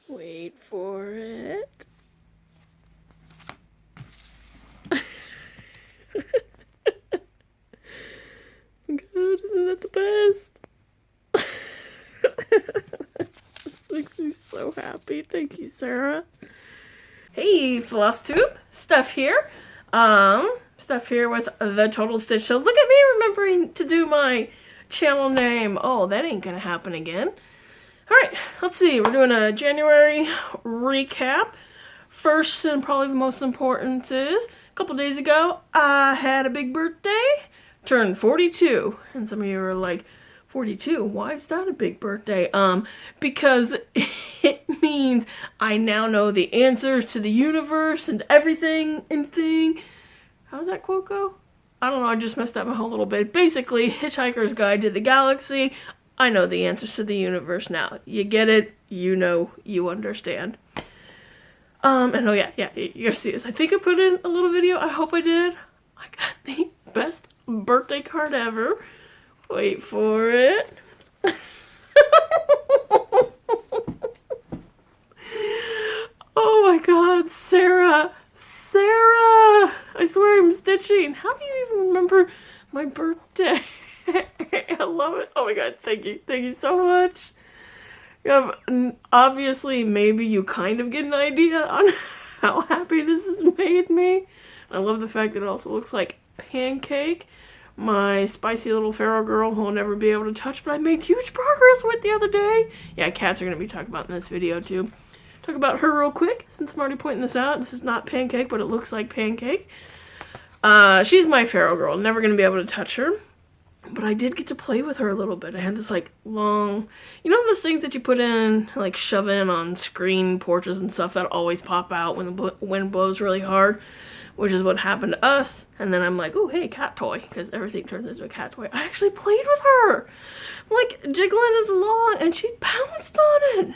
Wait for it. God, isn't that the best? This makes me so happy. Thank you, Sarah. Hey, Flosstube. Steph here. Steph here with the Total Stitch Show. Look at me remembering to do my channel name. Oh, that ain't gonna happen again. Alright, let's see. We're doing a January recap. First and probably the most important is, a couple days ago, I had a big birthday. Turned 42. And some of you are like, 42? Why is that a big birthday? Because it means I now know the answers to the universe and everything and thing. How did that quote go? I don't know, I just messed up my whole little bit. Basically, Hitchhiker's Guide to the Galaxy. I know the answers to the universe now. You get it, you know, you understand. And oh yeah, you gotta see this. I think I put in a little video. I hope I did. I got the best birthday card ever. Wait for it. Oh my god, Sarah. Sarah! I swear I'm stitching. How do you even remember my birthday? I love it. Oh my god, thank you. Thank you so much. Obviously, maybe you kind of get an idea on how happy this has made me. I love the fact that it also looks like pancake. My spicy little feral girl who will never be able to touch, but I made huge progress with the other day. Yeah, cats are going to be talked about in this video too. Talk about her real quick, since I'm already pointing this out. This is not pancake, but it looks like pancake. She's my feral girl. Never going to be able to touch her. But I did get to play with her a little bit. I had this like long, you know those things that you put in, like shove in on screen porches and stuff that always pop out when the wind blows really hard, which is what happened to us. And then I'm like, oh hey, cat toy, because everything turns into a cat toy. I actually played with her, like jiggling it along, and she pounced on it.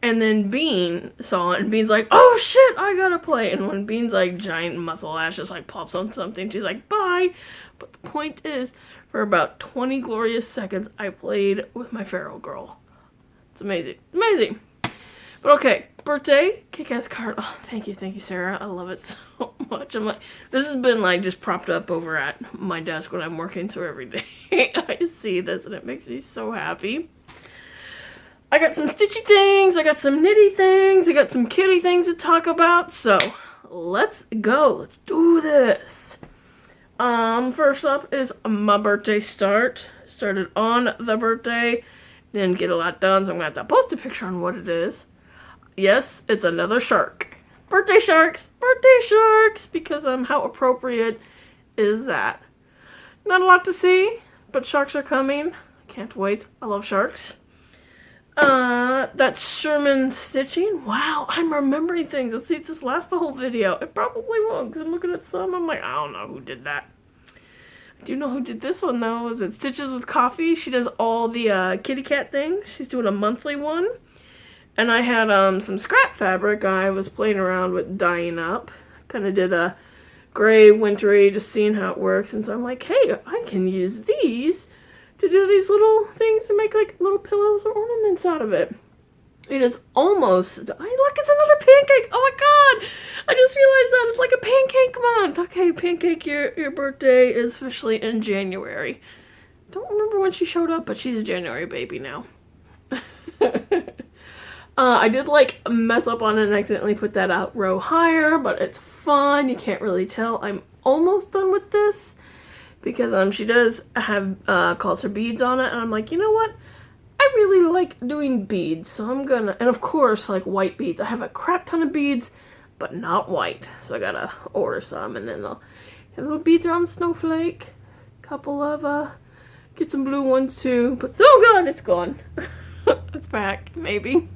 And then Bean saw it, and Bean's like, oh shit, I gotta play. And when Bean's like giant muscle ass just like plops on something, she's like, bye. But the point is, for about 20 glorious seconds, I played with my feral girl. It's amazing. Amazing. But okay, birthday, kick-ass card. Oh, thank you, Sarah. I love it so much. I'm like, this has been like just propped up over at my desk when I'm working, so every day I see this and it makes me so happy. I got some stitchy things, I got some knitty things, I got some kitty things to talk about, so let's go. Let's do this. First up is my birthday start. Started on the birthday. Didn't get a lot done, so I'm going to have to post a picture on what it is. Yes, it's another shark. Birthday sharks! Birthday sharks! Because, how appropriate is that? Not a lot to see, but sharks are coming. Can't wait. I love sharks. That's Sherman stitching. Wow, I'm remembering things. Let's see if this lasts the whole video. It probably won't, because I'm looking at some. I'm like, I don't know who did that. I do know who did this one, though. Is it Stitches with Coffee? She does all the kitty cat things. She's doing a monthly one. And I had some scrap fabric I was playing around with dyeing up. Kind of did a gray, wintry, just seeing how it works. And so I'm like, hey, I can use these to do these little things to make like little pillows or ornaments out of it. It is almost, look, it's another pancake. Oh my god, I just realized that it's like a pancake month. Okay, pancake, your birthday is officially in January. Don't remember when she showed up, but she's a January baby now. I did like mess up on it and accidentally put that out row higher, but it's fun. You can't really tell. I'm almost done with this. Because she does have calls for beads on it, and I'm like, you know what? I really like doing beads, so I'm gonna, and of course, like white beads. I have a crap ton of beads, but not white, so I gotta order some, and then they'll have little beads around the snowflake. Couple of get some blue ones too. But oh god, it's gone. It's back, maybe.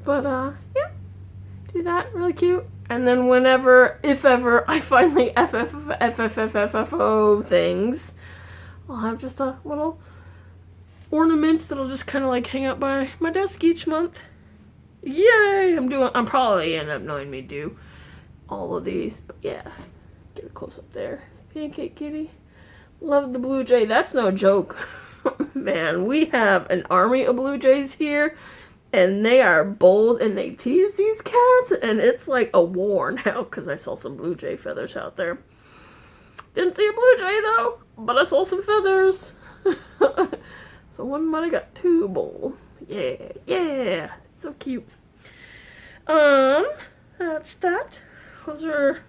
But yeah, do that, really cute. And then whenever, if ever, I finally FFFFFO things, I'll have just a little ornament that'll just kind of like hang up by my desk each month. Yay! I'm probably end up knowing me do all of these, but yeah. Get a close up there. Pancake kitty. Love the blue jay. That's no joke. Man, we have an army of blue jays here. And they are bold and they tease these cats, and it's like a war now because I saw some blue jay feathers out there. Didn't see a blue jay though, but I saw some feathers. So one might have got two bold. Yeah, yeah, so cute. That's that. Those are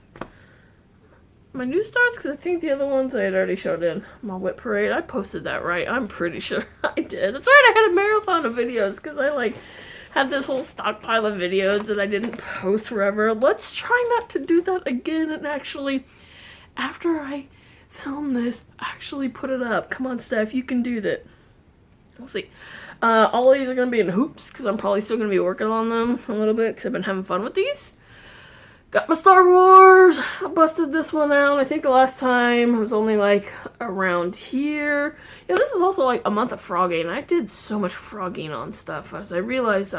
my new starts, because I think the other ones I had already showed in my Whip Parade. I posted that, right? I'm pretty sure I did. That's right, I had a marathon of videos, because I, like, had this whole stockpile of videos that I didn't post forever. Let's try not to do that again, and actually, after I film this, actually put it up. Come on, Steph, you can do that. We'll see. All of these are going to be in hoops, because I'm probably still going to be working on them a little bit, because I've been having fun with these. Got my Star Wars. I busted this one out. I think the last time it was only like around here. Yeah, this is also like a month of frogging. I did so much frogging on stuff as I realized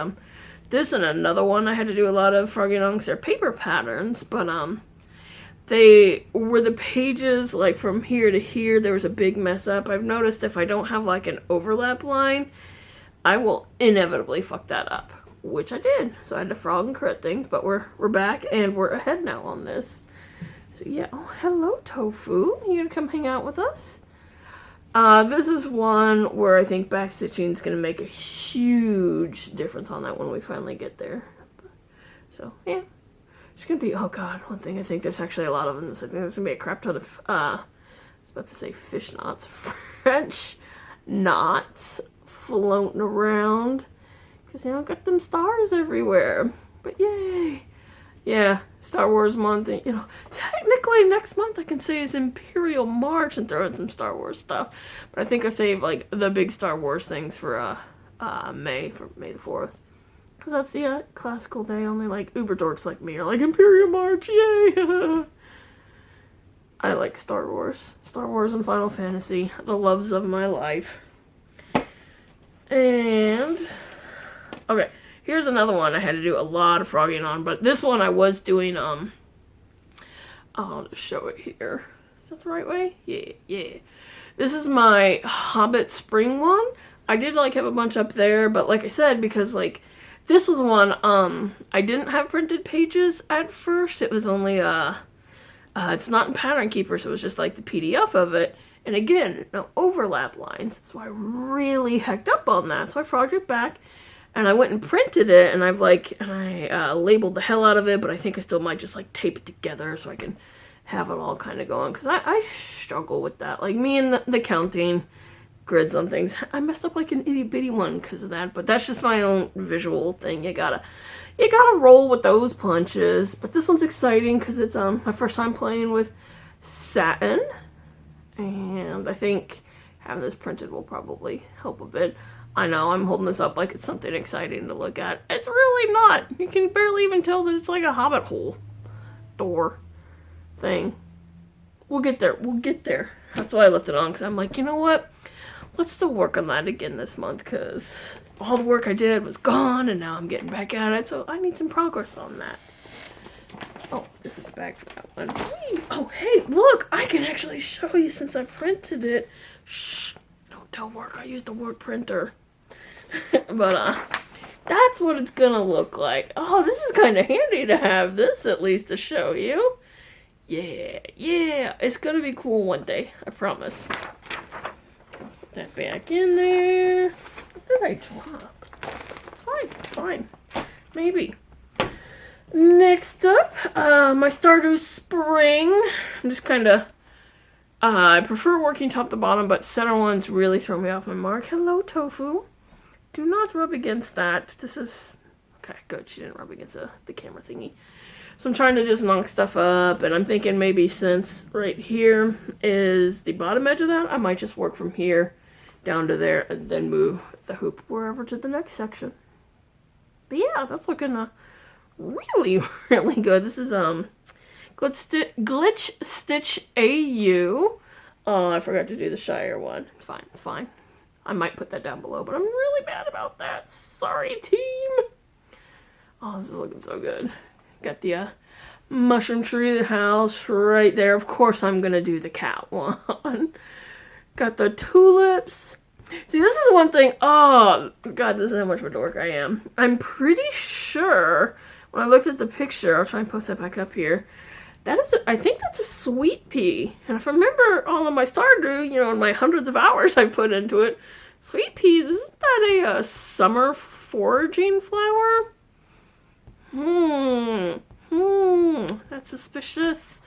this and another one I had to do a lot of frogging on because they're paper patterns, but they were the pages like from here to here. There was a big mess up. I've noticed if I don't have like an overlap line, I will inevitably fuck that up. Which I did. So I had to frog and correct things, but we're back and we're ahead now on this. So yeah, oh, hello Tofu. You gonna come hang out with us? This is one where I think backstitching is gonna make a huge difference on that when we finally get there. So yeah, it's gonna be, oh god, one thing I think there's actually a lot of them. I think there's gonna be a crap ton of I was about to say fish knots, French knots floating around. Because, you know, got them stars everywhere. But yay. Yeah, Star Wars month. You know, technically next month I can say is Imperial March and throw in some Star Wars stuff. But I think I saved, like, the big Star Wars things for May the 4th. Because that's the classical day. Only, like, uber dorks like me are like, Imperial March, yay! I like Star Wars. Star Wars and Final Fantasy. The loves of my life. And... okay, here's another one I had to do a lot of frogging on, but this one I was doing, I'll just show it here. Is that the right way? Yeah, yeah. This is my Hobbit Spring one. I did, like, have a bunch up there, but like I said, because, like, this was one, I didn't have printed pages at first. It was only, it's not in Pattern Keeper, so it was just, like, the PDF of it. And again, no overlap lines, so I really hecked up on that. So I frogged it back. And I went and printed it, and I labeled the hell out of it, but I think I still might just, like, tape it together so I can have it all kind of going. Because I struggle with that. Like, me and the counting grids on things, I messed up, like, an itty-bitty one because of that. But that's just my own visual thing. You gotta roll with those punches. But this one's exciting because it's my first time playing with satin. And I think having this printed will probably help a bit. I know, I'm holding this up like it's something exciting to look at. It's really not. You can barely even tell that it's like a hobbit hole door thing. We'll get there. We'll get there. That's why I left it on, because I'm like, you know what? Let's still work on that again this month, because all the work I did was gone, and now I'm getting back at it, so I need some progress on that. Oh, this is the bag for that one. Whee! Oh, hey, look! I can actually show you since I printed it. Shh. Don't tell work. I used the word printer. But, that's what it's gonna look like. Oh, this is kind of handy to have this, at least, to show you. Yeah, yeah. It's gonna be cool one day. I promise. Let's put that back in there. What did I drop? It's fine. It's fine. Maybe. Next up, my Stardew Spring. I'm just kind of... I prefer working top to bottom, but center ones really throw me off my mark. Hello, Tofu. Do not rub against that. This is... okay, good. She didn't rub against the camera thingy. So I'm trying to just knock stuff up, and I'm thinking maybe since right here is the bottom edge of that, I might just work from here down to there and then move the hoop wherever to the next section. But yeah, that's looking really, really good. This is Glitch Stitch AU. Oh, I forgot to do the Shire one. It's fine. It's fine. I might put that down below, but I'm really bad about that. Sorry, team. Oh, this is looking so good. Got the mushroom tree, the house right there. Of course, I'm going to do the cat one. Got the tulips. See, this is one thing. Oh, God, this is how much of a dork I am. I'm pretty sure when I looked at the picture, I'll try and post that back up here. I think that's a sweet pea. And if I remember all of my Stardew, and my hundreds of hours I put into it, sweet peas, isn't that a summer foraging flower? That's suspicious.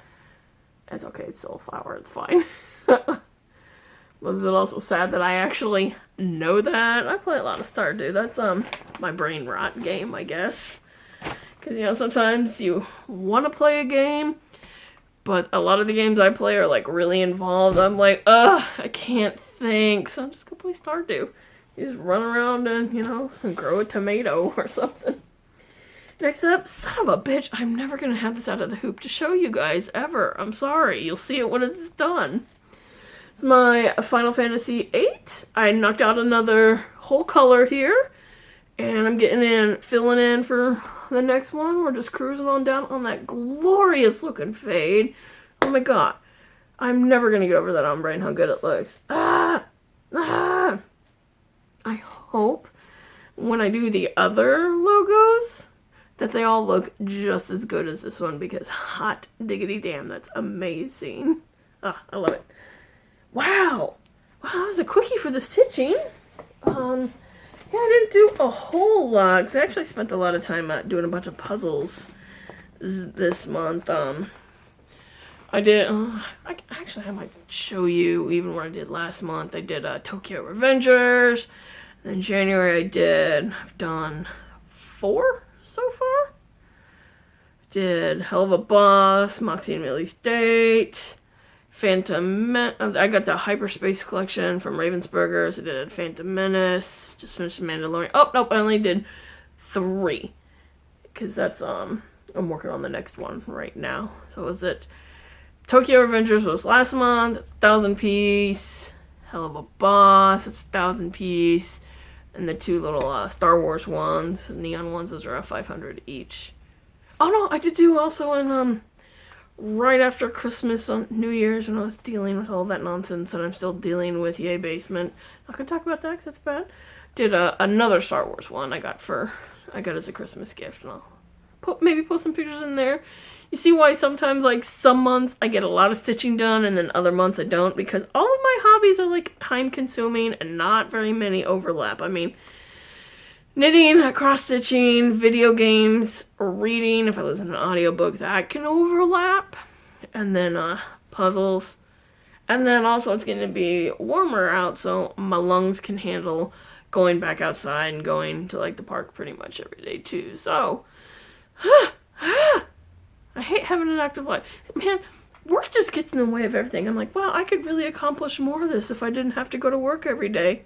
It's okay, it's still a flower, it's fine. Was it also sad that I actually know that? I play a lot of Stardew. That's my brain rot game, I guess. Because, sometimes you want to play a game, but a lot of the games I play are, like, really involved. I'm like, I can't think. So I'm just going to play Stardew. You just run around and, grow a tomato or something. Next up, son of a bitch, I'm never going to have this out of the hoop to show you guys, ever. I'm sorry. You'll see it when it's done. It's my Final Fantasy VIII. I knocked out another whole color here. And I'm filling in for the next one. We're just cruising on down on that glorious looking fade. Oh my god. I'm never going to get over that ombre and how good it looks. I hope when I do the other logos that they all look just as good as this one, because hot diggity damn, that's amazing. I love it. Wow, that was a quickie for the stitching. Yeah, I didn't do a whole lot, because I actually spent a lot of time doing a bunch of puzzles this month. I did, I might show you even what I did last month. I did Tokyo Revengers. Then January I've done 4 so far. Did Hell of a Boss, Moxie and Millie's Date, I got the Hyperspace Collection from Ravensburgers. I did Phantom Menace, just finished Mandalorian. Oh, nope, I only did 3. Because that's, I'm working on the next one right now. So was it Tokyo Revengers was last month, it's 1,000 piece. Hell of a Boss, it's 1,000 piece. And the 2 little Star Wars ones, neon ones, those are 500 each. Oh no, I did do also in, right after Christmas on New Year's when I was dealing with all that nonsense that I'm still dealing with, Yay Basement. Not gonna talk about that because that's bad. Did another Star Wars one I got as a Christmas gift, and I'll maybe post some pictures in there. You see why sometimes, like, some months I get a lot of stitching done and then other months I don't, because all of my hobbies are, like, time-consuming and not very many overlap. I mean, knitting, cross-stitching, video games, or reading, if I listen to an audiobook, that can overlap. And then puzzles. And then also it's going to be warmer out, so my lungs can handle going back outside and going to, like, the park pretty much every day, too. So, I hate having an active life. Man, work just gets in the way of everything. I'm like, wow, I could really accomplish more of this if I didn't have to go to work every day.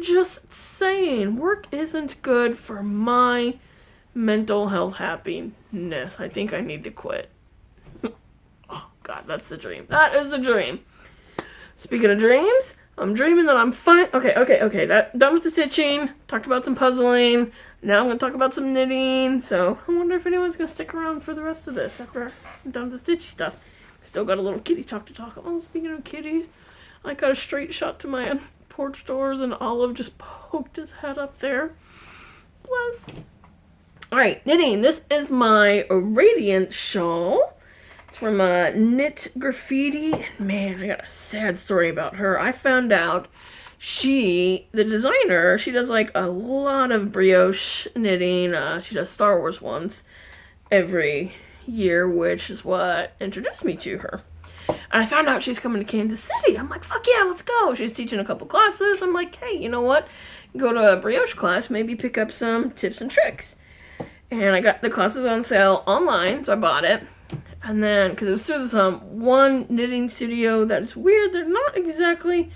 Just saying, work isn't good for my mental health happiness. I think I need to quit. Oh, God, that's the dream. That is a dream. Speaking of dreams, I'm dreaming that I'm fine. Okay. That done with the stitching. Talked about some puzzling. Now I'm going to talk about some knitting. So I wonder if anyone's going to stick around for the rest of this after I'm done with the stitchy stuff. Still got a little kitty talk to talk. Oh, speaking of kitties, I got a straight shot to my porch doors and Olive just poked his head up there. Bless. Alright, knitting. This is my Radiant shawl. It's from Knit Graffiti. Man, I got a sad story about her. I found out the designer, she does like a lot of brioche knitting. She does Star Wars ones every year, which is what introduced me to her. And I found out she's coming to Kansas City. I'm like, fuck yeah, let's go. She's teaching a couple classes. I'm like, hey, you know what? Go to a brioche class, maybe pick up some tips and tricks. And I got the classes on sale online, so I bought it. And then, because it was through this one knitting studio that's weird, they're not exactly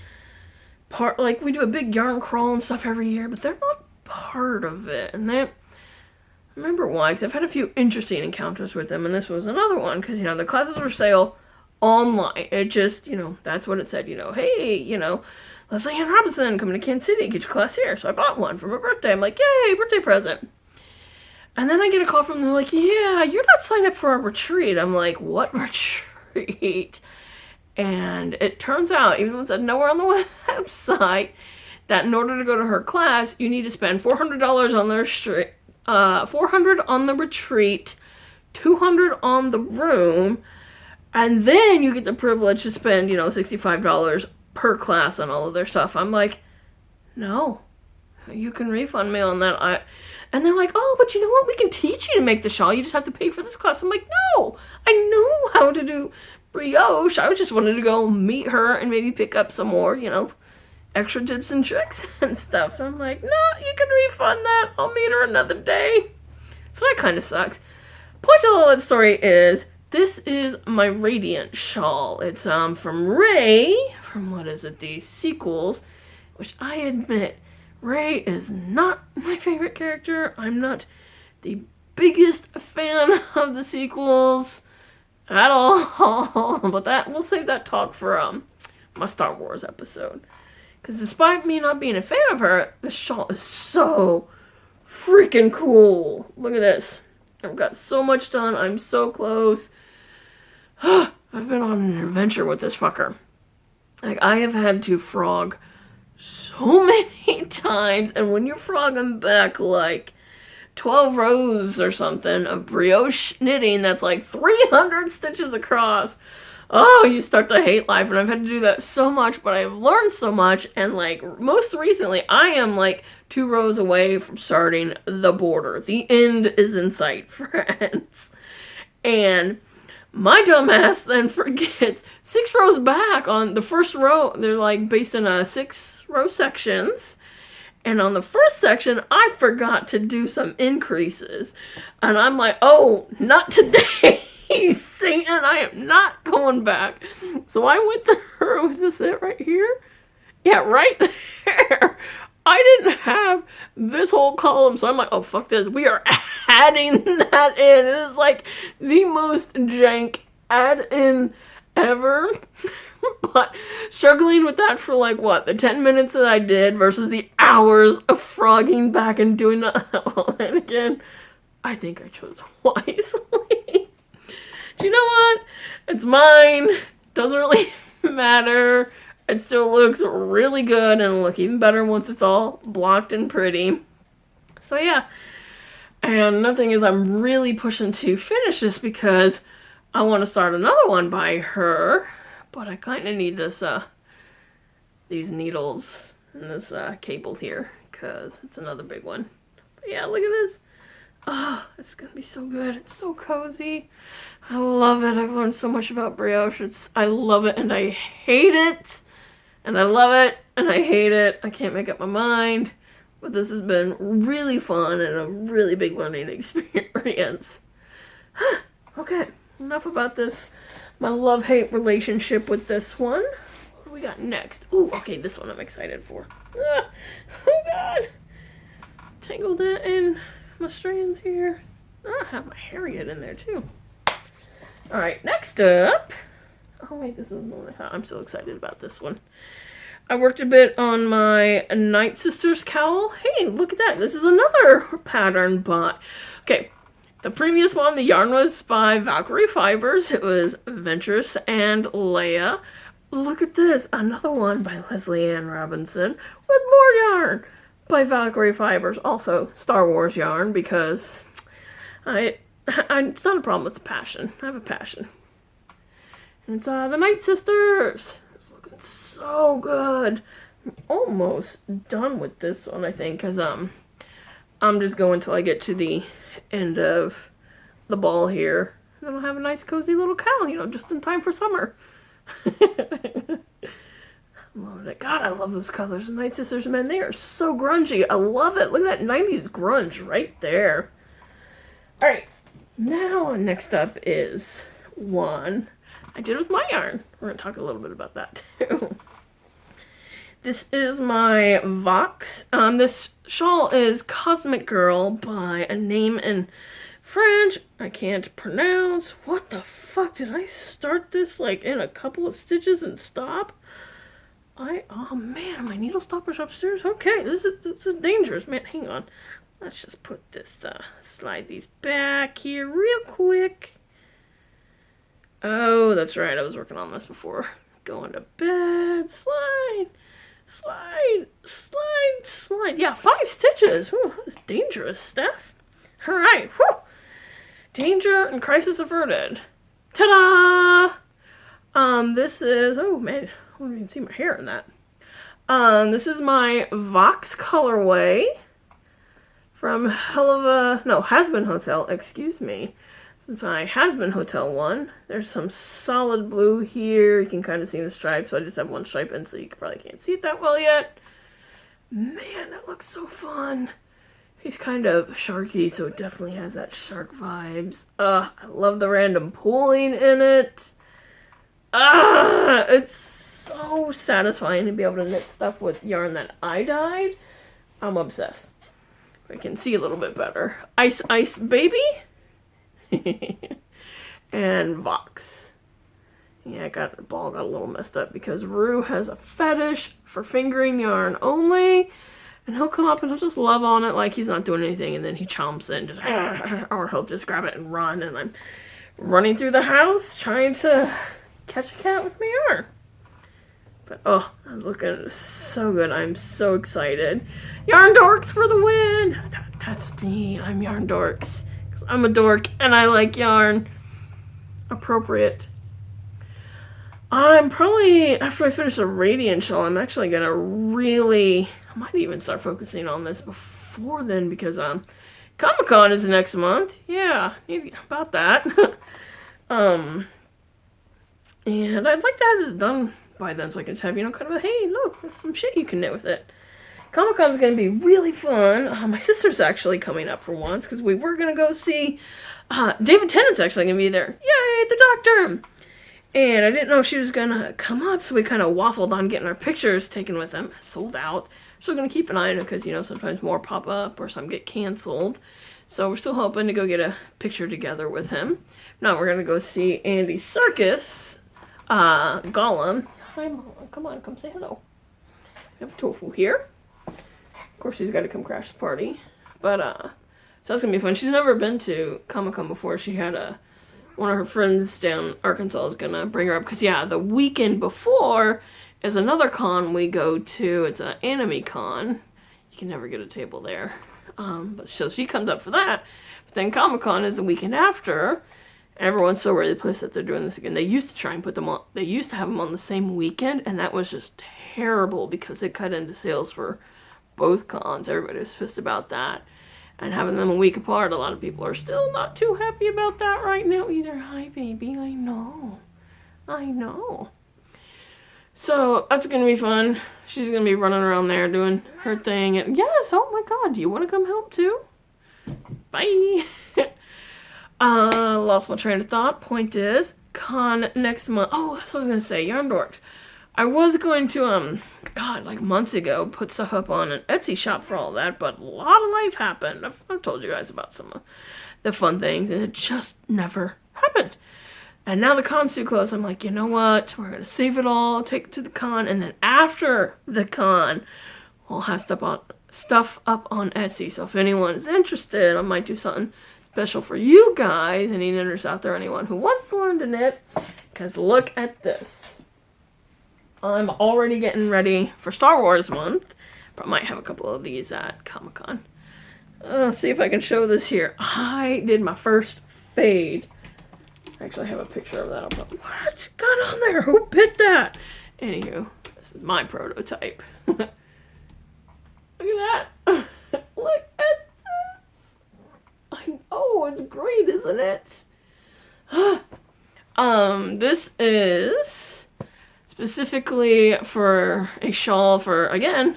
like, we do a big yarn crawl and stuff every year, but they're not part of it. And I remember why, because I've had a few interesting encounters with them, and this was another one, because, the classes were sale online. It just, that's what it said, hey, Leslie Ann Robinson coming to Kansas City, get your class here. So I bought one for my birthday. I'm like, yay, birthday present. And then I get a call from them, like, yeah, you're not signed up for our retreat. I'm like, what retreat? And it turns out, even though it said nowhere on the website, that in order to go to her class, you need to spend $400 on their $400 on the retreat, $200 on the room, and then you get the privilege to spend, $65 per class on all of their stuff. I'm like, no, you can refund me on that. And they're like, oh, but you know what? We can teach you to make the shawl. You just have to pay for this class. I'm like, no, I know how to do brioche. I just wanted to go meet her and maybe pick up some more, extra tips and tricks and stuff. So I'm like, no, you can refund that. I'll meet her another day. So that kind of sucks. Point of the story is, this is my Radiant shawl. It's from Ray, from the sequels, which I admit, Ray is not my favorite character. I'm not the biggest fan of the sequels at all. But we'll save that talk for my Star Wars episode. Because despite me not being a fan of her, the shawl is so freaking cool. Look at this. I've got so much done. I'm so close. I've been on an adventure with this fucker. I have had to frog so many times. And when you're frogging back 12 rows or something of brioche knitting that's 300 stitches across, oh, you start to hate life. And I've had to do that so much, but I've learned so much. And most recently, I am 2 rows away from starting the border. The end is in sight, friends. And my dumbass then forgets 6 rows back on the first row. They're based in 6-row sections. And on the first section, I forgot to do some increases. And I'm like, oh, not today. Satan, I am not going back. So I went through, is this it right here? Yeah, right there. I didn't have this whole column, so I'm like, oh, fuck this. We are adding that in. It is the most jank add-in ever. But struggling with that for the 10 minutes that I did versus the hours of frogging back and doing that. And again, I think I chose wisely. Do you know what? It's mine. Doesn't really matter. It still looks really good and it'll look even better once it's all blocked and pretty. So yeah. And another thing is I'm really pushing to finish this because I want to start another one by her. But I kind of need these needles and this cable here because it's another big one. But yeah, look at this. Oh, it's going to be so good. It's so cozy. I love it. I've learned so much about brioche. I love it and I hate it. And I love it and I hate it. I can't make up my mind. But this has been really fun and a really big learning experience. Okay, enough about this. My love-hate relationship with this one. What do we got next? Ooh, okay, this one I'm excited for. Oh, God. Tangled it in my strands here. I have my Harriet in there, too. All right, next up. Oh, wait, this is the one I'm so excited about this one. I worked a bit on my Night Sisters cowl. Hey, look at that. This is another pattern bot. Okay, the previous one, the yarn was by Valkyrie Fibers. It was Ventress and Leia. Look at this. Another one by Leslie Ann Robinson with more yarn by Valkyrie Fibers. Also Star Wars yarn because it's not a problem. It's a passion. I have a passion. And it's the Night Sisters. It's looking so good. I'm almost done with this one, I think, because I'm just going till I get to the end of the ball here. And then I'll have a nice cozy little cowl, just in time for summer. Loving it. God, I love those colors. Night Sisters, man, they are so grungy. I love it. Look at that 90s grunge right there. All right. Now, next up is one I did with my yarn. We're going to talk a little bit about that, too. This is my Vox. This shawl is Cosmic Girl by a name in French I can't pronounce. What the fuck? Did I start this in a couple of stitches and stop? Oh man, my needle stopper's upstairs. Okay, this is dangerous, man. Hang on. Let's just put this, slide these back here real quick. Oh, that's right. I was working on this before Going to bed. Slide. Slide. Slide. Slide. Yeah, 5 stitches. Whew, that's dangerous, Steph. All right. Whew. Danger and crisis averted. Ta-da! This is, oh man, I don't even see my hair in that. This is my Vox colorway from Has-Been Hotel, excuse me. This is my Has-Been Hotel one. There's some solid blue here. You can kind of see the stripes, so I just have one stripe in, so you probably can't see it that well yet. Man, that looks so fun. He's kind of sharky, so it definitely has that shark vibes. I love the random pooling in it. It's so satisfying to be able to knit stuff with yarn that I dyed. I'm obsessed. I can see a little bit better. Ice Ice Baby. And Vox. Yeah, the ball got a little messed up because Rue has a fetish for fingering yarn only. And he'll come up and he'll just love on it like he's not doing anything, and then he chomps it and just, or he'll just grab it and run, and I'm running through the house trying to catch a cat with my yarn. But, oh, I was looking so good. I'm so excited. Yarn Dorks for the win! That's me. I'm Yarn Dorks. Because I'm a dork and I like yarn. Appropriate. I'm probably, after I finish the Radiant shawl, I'm actually going to I might even start focusing on this before then, because Comic-Con is next month. Yeah, about that. And I'd like to have this done by then so I can just have, kind of a, hey, look, there's some shit you can knit with it. Comic-Con's going to be really fun. My sister's actually coming up for once, because we were going to go see David Tennant's actually going to be there. Yay, the Doctor! And I didn't know she was going to come up, so we kind of waffled on getting our pictures taken with him. Sold out. Still going to keep an eye on it because, sometimes more pop up or some get canceled. So we're still hoping to go get a picture together with him. Now we're going to go see Andy Serkis, Gollum. Hi, Mom. Come on, come say hello. We have Tofu here. Of course, she's got to come crash the party. But, so that's going to be fun. She's never been to Comic-Con before. She had one of her friends down Arkansas is going to bring her up. Because, yeah, the weekend before is another con we go to. It's an anime con. You can never get a table there. But so she comes up for that. But then Comic-Con is the weekend after. And everyone's so really pissed that they're doing this again. They used to try and put them on. They used to have them on the same weekend. And that was just terrible because it cut into sales for both cons. Everybody was pissed about that. And having them a week apart, a lot of people are still not too happy about that right now either. Hi, baby. I know. So, that's going to be fun. She's going to be running around there doing her thing. And yes, oh my god, do you want to come help too? Bye. Lost my train of thought. Point is, con next month. Oh, that's what I was going to say. Yarn Dorks. I was going to, like months ago, put stuff up on an Etsy shop for all that, but a lot of life happened. I've told you guys about some of the fun things, and it just never happened. And now the con's too close. I'm like, you know what? We're going to save it all, take it to the con, and then after the con, we'll have stuff up on Etsy. So if anyone is interested, I might do something special for you guys, any knitters out there, anyone who wants to learn to knit, because look at this. I'm already getting ready for Star Wars month, but I might have a couple of these at Comic-Con. See if I can show this here. I did my first fade. I actually have a picture of that. What got on there? Who bit that? Anywho, this is my prototype. Look at that. Look at this. I know, it's great, isn't it? This is specifically for a shawl for, again,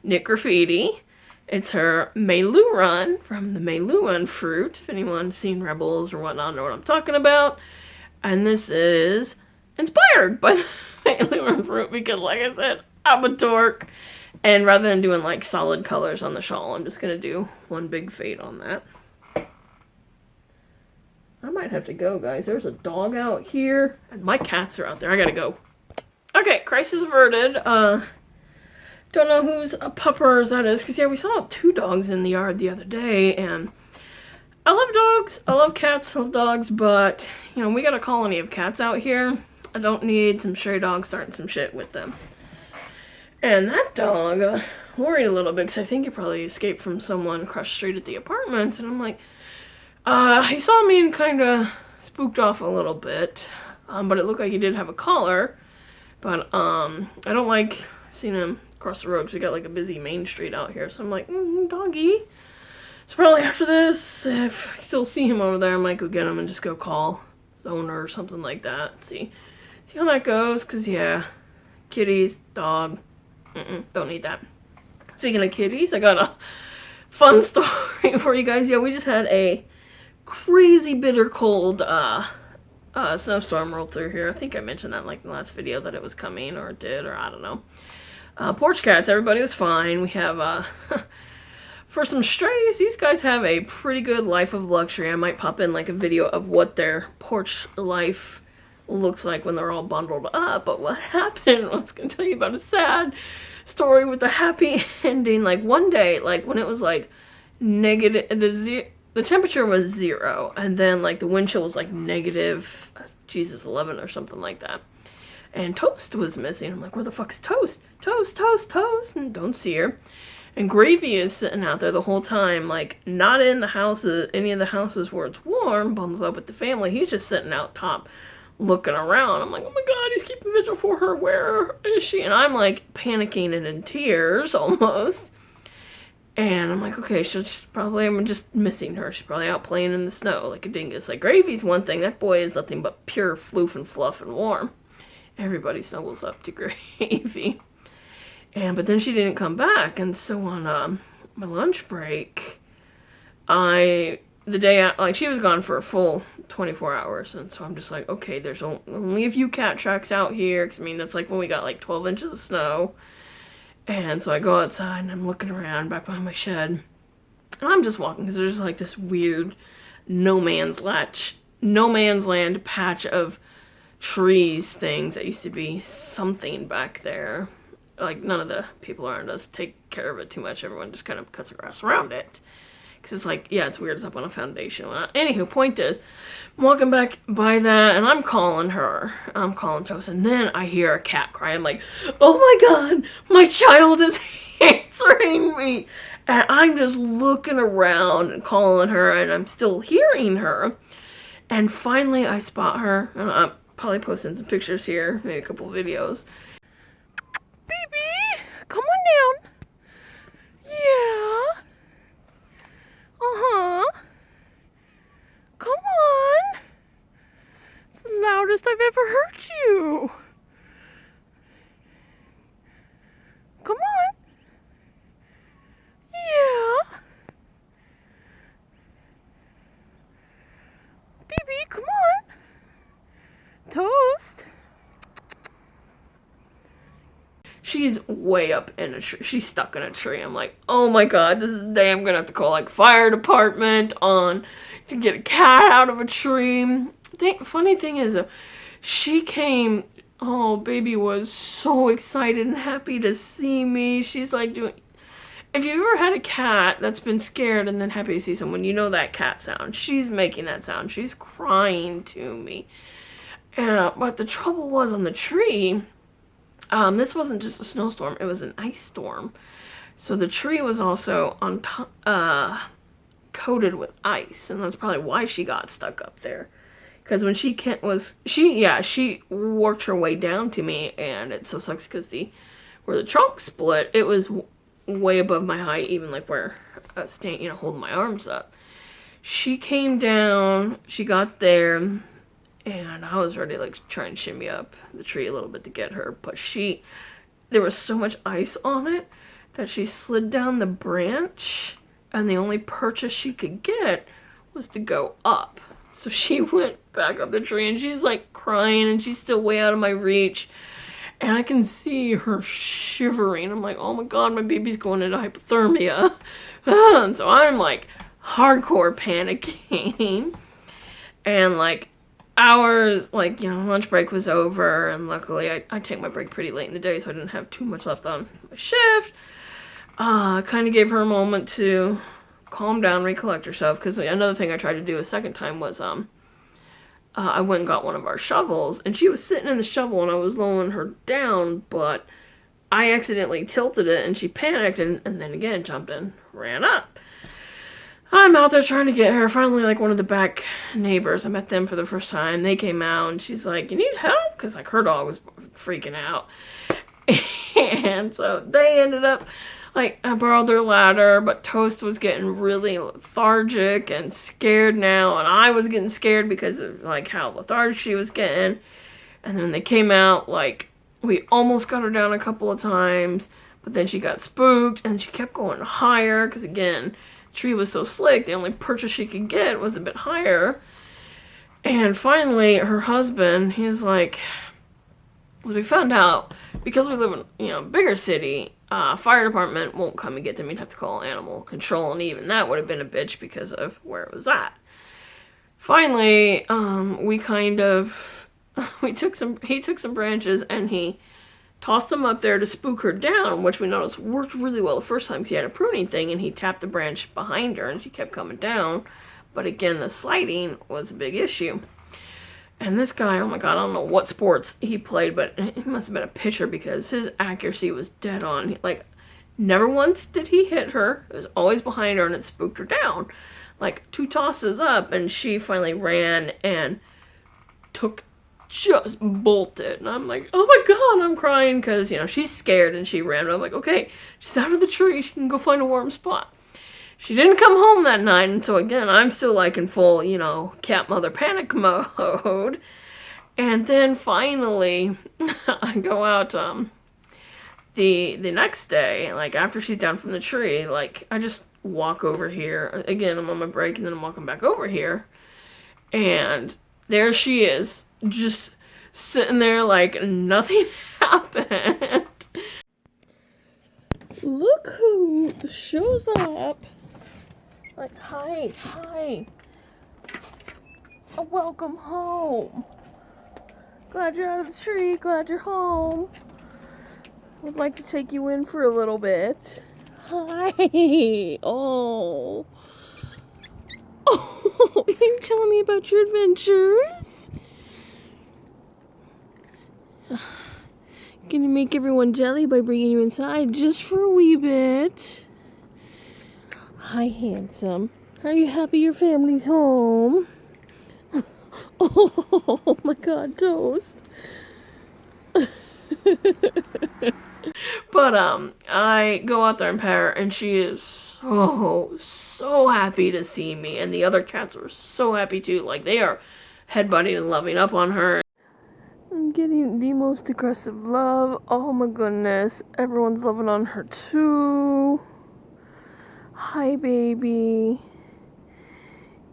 Knit Graffiti. It's her Meilu Run from the Meilu Run fruit. If anyone's seen Rebels or whatnot, know what I'm talking about. And this is inspired by the Meilu Run fruit because, like I said, I'm a dork. And rather than doing like solid colors on the shawl, I'm just going to do one big fade on that. I might have to go, guys. There's a dog out here. And my cats are out there. I gotta go. Okay, crisis averted. Don't know whose puppers that is. Because, yeah, we saw 2 dogs in the yard the other day. And I love dogs. I love cats. I love dogs. But, we got a colony of cats out here. I don't need some stray dogs starting some shit with them. And that dog worried a little bit because I think he probably escaped from someone across the street at the apartments. And I'm like, he saw me and kind of spooked off a little bit. But it looked like he did have a collar. But I don't like seeing him across the road because we got like a busy main street out here. So I'm like, doggy. So probably after this, if I still see him over there, I might go get him and just go call his owner or something like that. See how that goes. Because, yeah, kitties, dog. Don't need that. Speaking of kitties, I got a fun story for you guys. Yeah, we just had a crazy bitter cold snowstorm roll through here. I think I mentioned that in like the last video that it was coming, or it did, or I don't know. Porch cats, everybody was fine. We have for some strays, these guys have a pretty good life of luxury. I might pop in like a video of what their porch life looks like when they're all bundled up. But what happened, I was going to tell you about a sad story with a happy ending. Like one day, like when it was like negative, the temperature was 0, and then like the wind chill was like negative, 11 or something like that. And Toast was missing. I'm like, where the fuck's Toast? Toast. And don't see her. And Gravy is sitting out there the whole time, like not in the houses, any of the houses where it's warm, bundled up with the family. He's just sitting out top looking around. I'm like, oh my god, he's keeping vigil for her. Where is she? And I'm like panicking and in tears almost. And I'm like, okay, I'm just missing her. She's probably out playing in the snow like a dingus. Like Gravy's one thing. That boy is nothing but pure floof and fluff and warm. Everybody snuggles up to Gravy. But then she didn't come back. And so on my lunch break, she was gone for a full 24 hours. And so I'm just like, okay, there's only a few cat tracks out here. Because, I mean, that's like when we got like 12 inches of snow. And so I go outside and I'm looking around back behind my shed. And I'm just walking because there's like this weird no man's land patch of trees things that used to be something back there. Like none of the people around us take care of it too much. Everyone just kind of cuts the grass around it. Because it's like, yeah, it's weird. It's up on a foundation. Anywho, point is, I'm walking back by that, and I'm calling her. I'm calling Toast, and then I hear a cat cry. I'm like, oh my god, my child is answering me. And I'm just looking around and calling her, and I'm still hearing her. And finally, I spot her. And I'm probably posting some pictures here, maybe a couple of videos. Baby, come on down. Yeah. Come on. It's the loudest I've ever heard you. Come on. Yeah. Baby, come on. Toast. She's way up in a tree. She's stuck in a tree. I'm like, oh my god, this is the day I'm gonna have to call like fire department to get a cat out of a tree. Funny thing is, she came. Oh, baby was so excited and happy to see me. She's like doing. If you've ever had a cat that's been scared and then happy to see someone, you know that cat sound. She's making that sound. She's crying to me. But the trouble was on the tree. This wasn't just a snowstorm, it was an ice storm. So the tree was also on coated with ice, and that's probably why she got stuck up there. Because when she worked her way down to me, and it so sucks because where the trunk split, it was way above my height, even like where I was standing, holding my arms up. She came down, she got there, and I was ready to like try and shimmy up the tree a little bit to get her, but there was so much ice on it that she slid down the branch, and the only purchase she could get was to go up. So she went back up the tree, and she's like crying, and she's still way out of my reach, and I can see her shivering. I'm like, oh my god, my baby's going into hypothermia. And so I'm like hardcore panicking, and like hours, like, lunch break was over, and luckily I take my break pretty late in the day, so I didn't have too much left on my shift. Kind of gave her a moment to calm down, recollect herself, because another thing I tried to do a second time was I went and got one of our shovels, and she was sitting in the shovel, and I was lowering her down, but I accidentally tilted it, and she panicked, and then again jumped in, ran up. I'm out there trying to get her. Finally, like, one of the back neighbors, I met them for the first time. They came out, and she's like, "You need help?" Because, like, her dog was freaking out. And so they ended up, like, I borrowed their ladder, but Toast was getting really lethargic and scared now, and I was getting scared because of, like, how lethargic she was getting. And then they came out, like, we almost got her down a couple of times, but then she got spooked, and she kept going higher, because, again, the tree was so slick, the only purchase she could get was a bit higher. And finally, her husband, he was like, we found out, because we live in, a bigger city, fire department won't come and get them. You'd have to call animal control, and even that would have been a bitch because of where it was at. Finally, we kind of, he took some branches, and he tossed them up there to spook her down, which we noticed worked really well the first time because he had a pruning thing, and he tapped the branch behind her, and she kept coming down. But again, the sliding was a big issue. And this guy, oh my god, I don't know what sports he played, but he must have been a pitcher because his accuracy was dead on. Like, never once did he hit her. It was always behind her, and it spooked her down. Like, 2 tosses up, and she finally ran and just bolted. And I'm like, oh my god, I'm crying because, she's scared, and she ran. But I'm like, okay, she's out of the tree. She can go find a warm spot. She didn't come home that night, and so again, I'm still like in full, cat mother panic mode. And then finally, I go out the next day, like after she's down from the tree, like I just walk over here. Again, I'm on my break, and then I'm walking back over here, and there she is, just sitting there like nothing happened. Look who shows up. Like, hi, oh, welcome home. Glad you're out of the tree, glad you're home. Would like to take you in for a little bit. Hi, oh. Oh, you're telling me about your adventures? Gonna make everyone jelly by bringing you inside just for a wee bit. Hi, handsome. Are you happy your family's home? Oh my god, Toast. But I go out there and pet her, and she is so happy to see me, and the other cats are so happy too. Like, they are headbutting and loving up on her. I'm getting the most aggressive love. Oh my goodness, everyone's loving on her too. Hi, baby.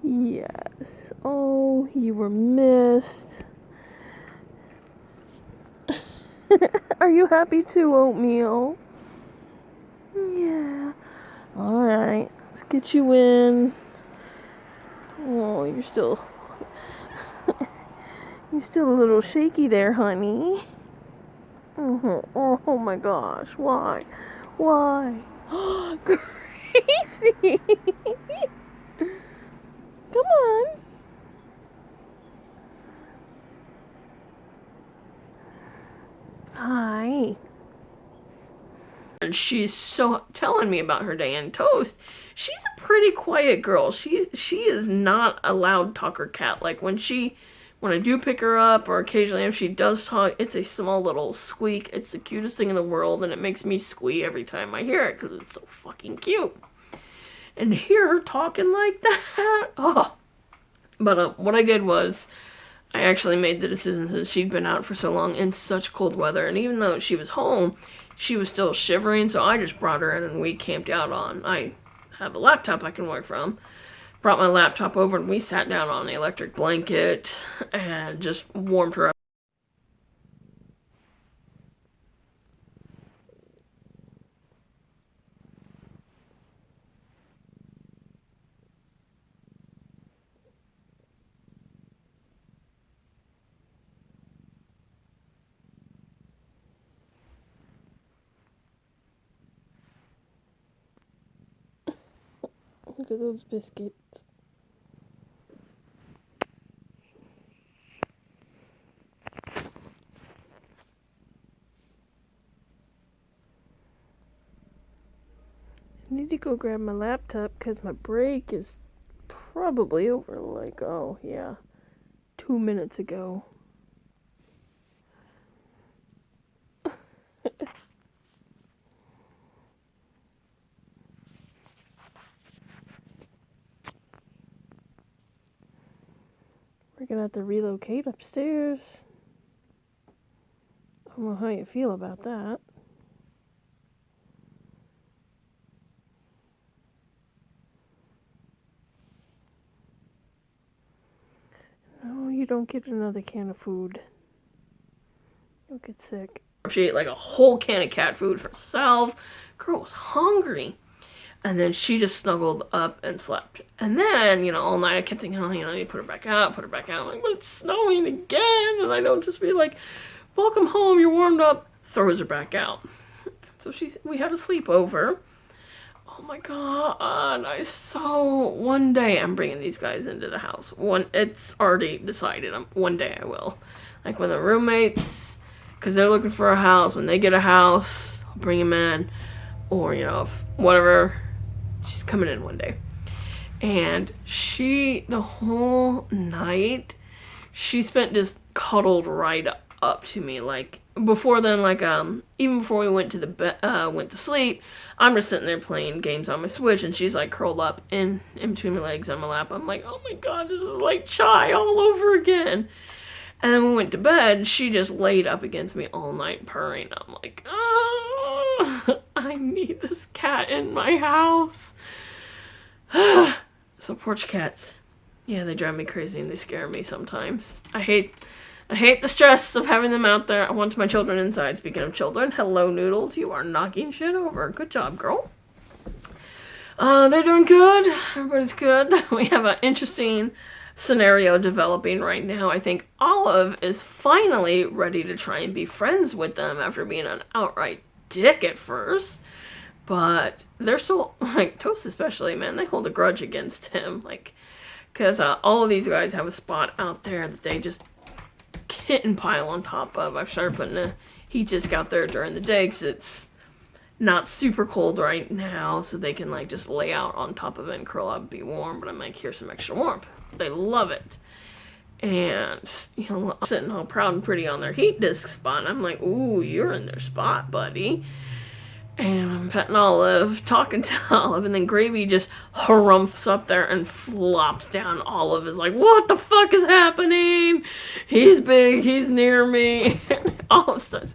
Yes. Oh, you were missed. Are you happy too, Oatmeal? Yeah. Alright, let's get you in. Oh, you're still a little shaky there, honey. Oh my gosh, why? Crazy. Come on. Hi. And she's so telling me about her day. And Toast, she's a pretty quiet girl. She is not a loud talker cat. Like, when I do pick her up, or occasionally if she does talk, it's a small little squeak. It's the cutest thing in the world, and it makes me squee every time I hear it because it's so fucking cute. And to hear her talking like that, oh. But what I did was, I actually made the decision, since she'd been out for so long in such cold weather, and even though she was home, she was still shivering, so I just brought her in, and we camped out I have a laptop I can work from. Brought my laptop over, and we sat down on the electric blanket and just warmed her up. Look at those biscuits. go grab my laptop because my break is probably over, like, oh, yeah, 2 minutes ago. We're gonna have to relocate upstairs. I don't know how you feel about that. No, you don't get another can of food. You'll get sick. She ate like a whole can of cat food herself. Girl was hungry. And then she just snuggled up and slept. And then, you know, all night I kept thinking, oh, you know, I need to put her back out, put her back out. I'm like, but it's snowing again. And I don't just be like, welcome home, you're warmed up. Throws her back out. So we had a sleepover. Oh my God. One day I'm bringing these guys into the house. It's already decided. One day I will. Like when the roommates, because they're looking for a house. When they get a house, I'll bring them in. Or, you know, whatever. She's coming in one day. And the whole night, she spent just cuddled right up to me. Like, before then, like, even before we went to sleep, I'm just sitting there playing games on my Switch, and she's, like, curled up in between my legs on my lap. I'm like, oh my God, this is like Chai all over again. And then when we went to bed, she just laid up against me all night purring. I'm like, oh, I need this cat in my house. So porch cats, yeah, they drive me crazy and they scare me sometimes. I hate the stress of having them out there. I want my children inside. Speaking of children, hello Noodles, you are knocking shit over. Good job, girl. They're doing good. Everybody's good. We have an interesting scenario developing right now. I think Olive is finally ready to try and be friends with them after being an outright dick at first. But they're still, like, Toast especially, man, they hold a grudge against him. Like, because all of these guys have a spot out there that they just kitten pile on top of. I've started putting a heat disc out there during the day because it's not super cold right now. So they can, like, just lay out on top of it and curl up and be warm. But I'm like, here's some extra warmth. They love it. And, you know, I'm sitting all proud and pretty on their heat disc spot. And I'm like, ooh, you're in their spot, buddy. And I'm petting Olive, talking to Olive, and then Gravy just harumphs up there and flops down. Olive is like, what the fuck is happening? He's big, he's near me. Olive starts,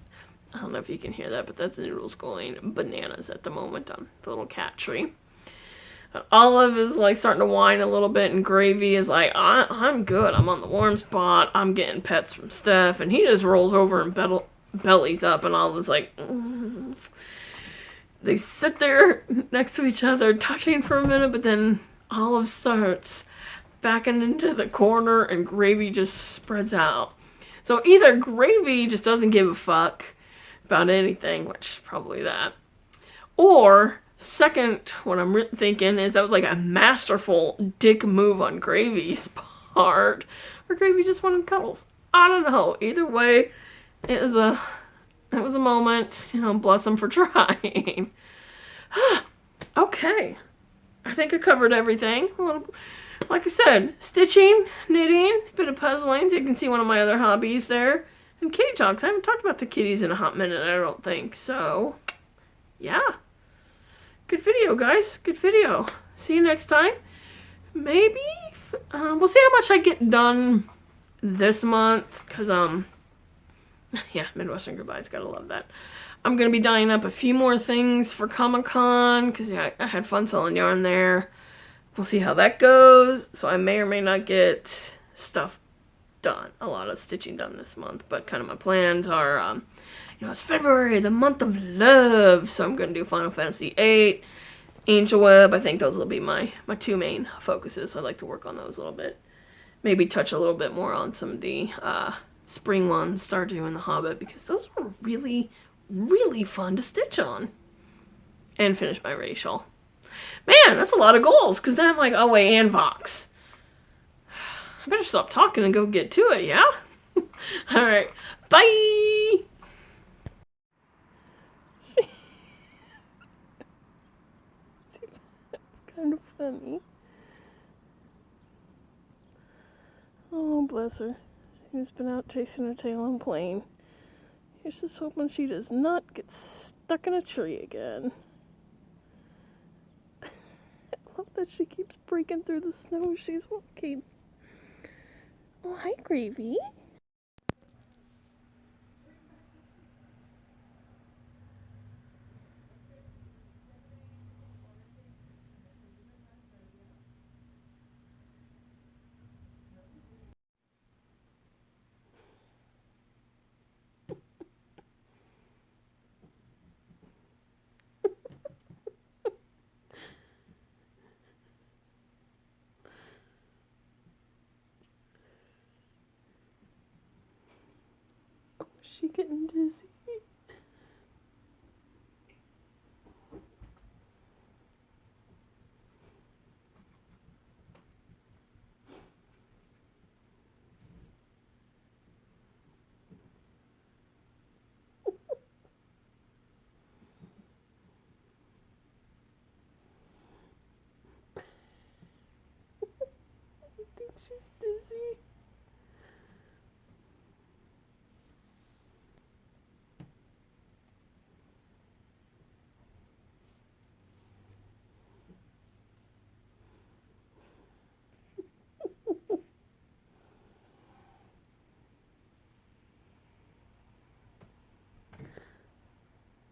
I don't know if you can hear that, but that's Noodles going bananas at the moment on the little cat tree. Olive is like starting to whine a little bit, and Gravy is like, I'm good, I'm on the warm spot, I'm getting pets from Steph, and he just rolls over and bellies up, and Olive is like, They sit there next to each other, touching for a minute, but then Olive starts backing into the corner and Gravy just spreads out. So either Gravy just doesn't give a fuck about anything, which is probably that, or second, what I'm thinking is that was like a masterful dick move on Gravy's part, or Gravy just wanted cuddles. I don't know. Either way, it was a moment, you know, bless them for trying. Okay. I think I covered everything. Like I said, stitching, knitting, a bit of puzzling. So you can see one of my other hobbies there. And kitty talks. I haven't talked about the kitties in a hot minute, I don't think. So, yeah. Good video, guys. Good video. See you next time. Maybe, we'll see how much I get done this month. Because, yeah, Midwestern Goodbyes, gotta love that. I'm gonna be dyeing up a few more things for Comic-Con, because yeah, I had fun selling yarn there. We'll see how that goes. So I may or may not get stuff done, a lot of stitching done this month, but kind of my plans are, you know, it's February, the month of love, so I'm gonna do Final Fantasy VIII, Angel Web. I think those will be my two main focuses. I'd like to work on those a little bit. Maybe touch a little bit more on some of the, spring ones, start doing the Hobbit, because those were really, really fun to stitch on. And finish my racial. Man, that's a lot of goals, because then I'm like, oh wait, and Vox. I better stop talking and go get to it, yeah? Alright, bye! funny. Oh, bless her. She's been out chasing her tail and playing. Here's just hoping she does not get stuck in a tree again. I love that she keeps breaking through the snow as she's walking. Oh, hi, Gravy. Oh, is she getting dizzy? I think she's dizzy.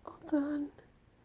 All done.